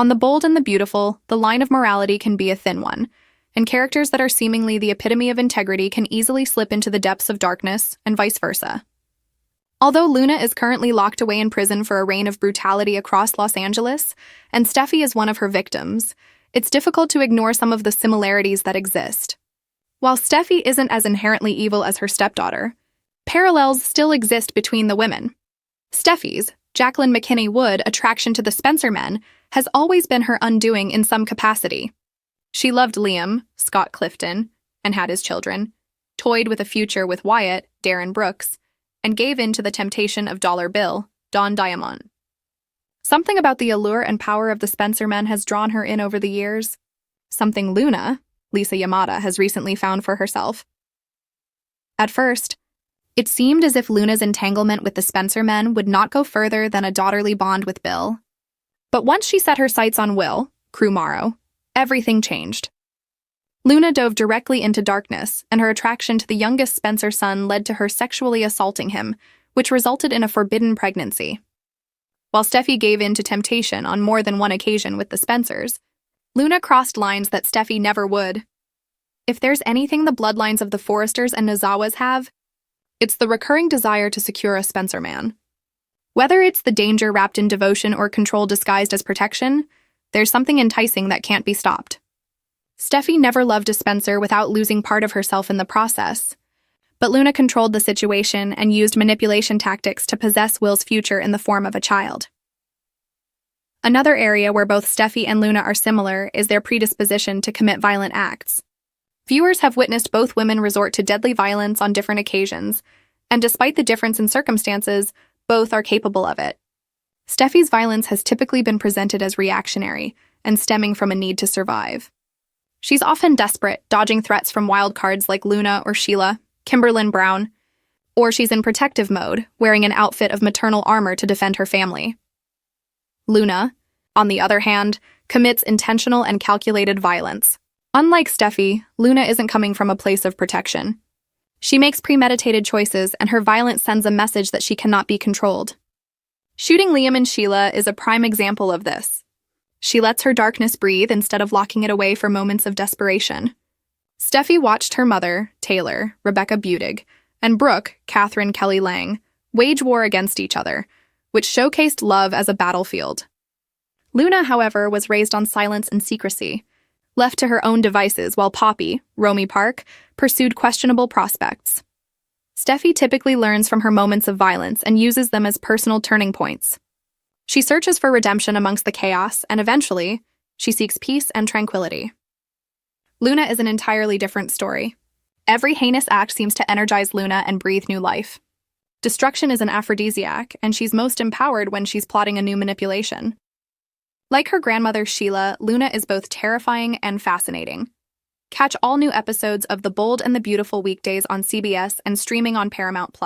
On The Bold and the Beautiful, the line of morality can be a thin one, and characters that are seemingly the epitome of integrity can easily slip into the depths of darkness, and vice versa. Although Luna is currently locked away in prison for a reign of brutality across Los Angeles, and Steffy is one of her victims, it's difficult to ignore some of the similarities that exist. While Steffy isn't as inherently evil as her stepdaughter, parallels still exist between the women. Steffy's, Jacqueline MacInnes Wood, attraction to the Spencer men has always been her undoing in some capacity. She loved Liam, Scott Clifton, and had his children, toyed with a future with Wyatt, Darren Brooks, and gave in to the temptation of Dollar Bill, Don Diamond. Something about the allure and power of the Spencer men has drawn her in over the years. Something Luna, Lisa Yamada, has recently found for herself. At first, it seemed as if Luna's entanglement with the Spencer men would not go further than a daughterly bond with Bill. But once she set her sights on Will, Crew Morrow, everything changed. Luna dove directly into darkness, and her attraction to the youngest Spencer son led to her sexually assaulting him, which resulted in a forbidden pregnancy. While Steffy gave in to temptation on more than one occasion with the Spencers, Luna crossed lines that Steffy never would. If there's anything the bloodlines of the Forresters and Nozawas have, it's the recurring desire to secure a Spencer man. Whether it's the danger wrapped in devotion or control disguised as protection, there's something enticing that can't be stopped. Steffy never loved a Spencer without losing part of herself in the process. But Luna controlled the situation and used manipulation tactics to possess Will's future in the form of a child. Another area where both Steffy and Luna are similar is their predisposition to commit violent acts. Viewers have witnessed both women resort to deadly violence on different occasions, and despite the difference in circumstances, both are capable of it. Steffy's violence has typically been presented as reactionary and stemming from a need to survive. She's often desperate, dodging threats from wild cards like Luna or Sheila, Kimberlyn Brown, or she's in protective mode, wearing an outfit of maternal armor to defend her family. Luna, on the other hand, commits intentional and calculated violence. Unlike Steffy, Luna isn't coming from a place of protection. She makes premeditated choices, and her violence sends a message that she cannot be controlled. Shooting Liam and Sheila is a prime example of this. She lets her darkness breathe instead of locking it away for moments of desperation. Steffy watched her mother, Taylor, Rebecca Budig, and Brooke, Catherine Kelly Lang, wage war against each other, which showcased love as a battlefield. Luna, however, was raised on silence and secrecy, left to her own devices while Poppy, Romy Park, pursued questionable prospects. Steffy typically learns from her moments of violence and uses them as personal turning points. She searches for redemption amongst the chaos, and eventually, she seeks peace and tranquility. Luna is an entirely different story. Every heinous act seems to energize Luna and breathe new life. Destruction is an aphrodisiac, and she's most empowered when she's plotting a new manipulation. Like her grandmother Sheila, Luna is both terrifying and fascinating. Catch all new episodes of The Bold and the Beautiful weekdays on CBS and streaming on Paramount+.